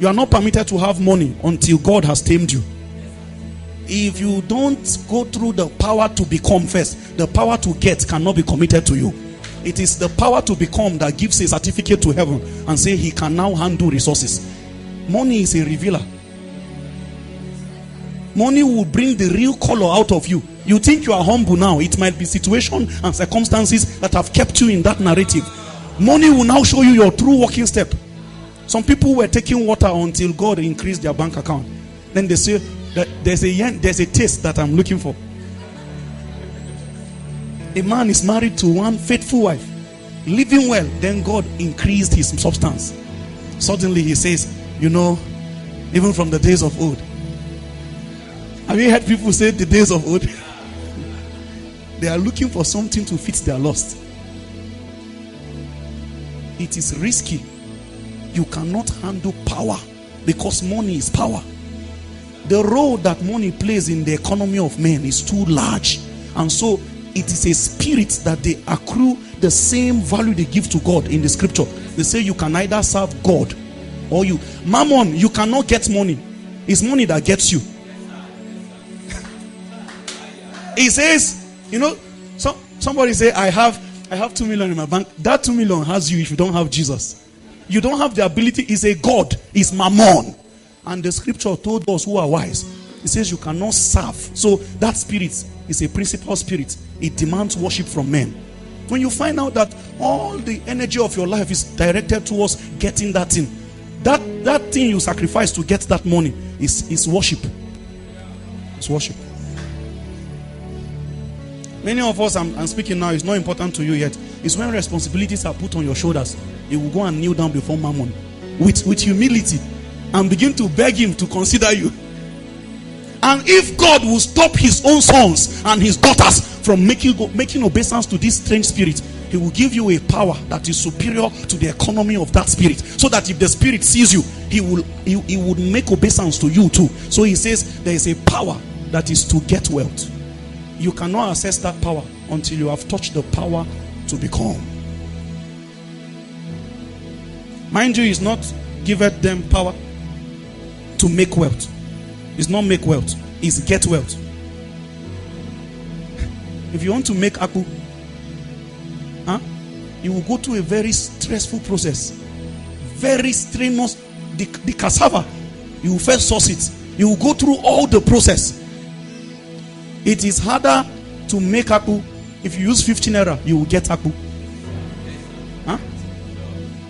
You are not permitted to have money until God has tamed you. If you don't go through the power to become first, the power to get cannot be committed to you. It is the power to become that gives a certificate to heaven and say he can now handle resources. Money is a revealer. Money will bring the real color out of you. You think you are humble now. It might be situation and circumstances that have kept you in that narrative. Money will now show you your true walking step. Some people were taking water until God increased their bank account. Then they say that there's a taste that I'm looking for. A man is married to one faithful wife, living well. Then God increased his substance. Suddenly he says, you know, even from the days of old. Have you heard people say the days of old? They are looking for something to fit their lust. It is risky. You cannot handle power because money is power. The role that money plays in the economy of men is too large. And so it is a spirit that they accrue the same value they give to God in the scripture. They say you can either serve God or you. Mammon, you cannot get money. It's money that gets you. He says, you know, somebody say, I have 2 million in my bank. That 2 million has you if you don't have Jesus. You don't have the ability. It's a God. It's mammon. And the scripture told us who are wise. It says you cannot serve. So that spirit is a principal spirit. It demands worship from men. When you find out that all the energy of your life is directed towards getting that thing, that thing you sacrifice to get that money is worship. It's worship. Many of us, I'm speaking now, it's not important to you yet. It's when responsibilities are put on your shoulders, you will go and kneel down before Mammon with humility and begin to beg him to consider you. And if God will stop his own sons and his daughters from making obeisance to this strange spirit, he will give you a power that is superior to the economy of that spirit, so that if the spirit sees you, he would make obeisance to you too. So he says there is a power that is to get wealth. You cannot access that power until you have touched the power to become. Mind you, it's not given them power to make wealth. It's not make wealth, it's get wealth. If you want to make apple, you will go through a very stressful process. Very strenuous. The cassava, you will first source it. You will go through all the process. It is harder to make apple. If you use 15 naira, you will get apple.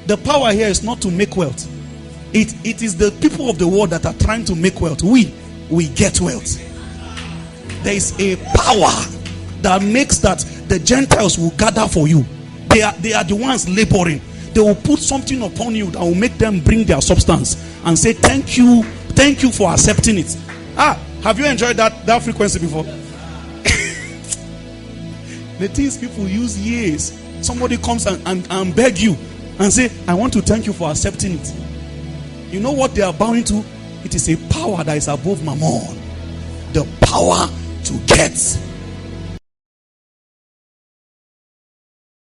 The power here is not to make wealth. It is the people of the world that are trying to make wealth. We get wealth. There is a power that makes that the Gentiles will gather for you. They are the ones laboring. They will put something upon you that will make them bring their substance and say thank you for accepting it. Have you enjoyed that frequency before? The things people use years. Somebody comes and beg you and say, I want to thank you for accepting it. You know what they are bowing to? It is a power that is above mammon. The power to get.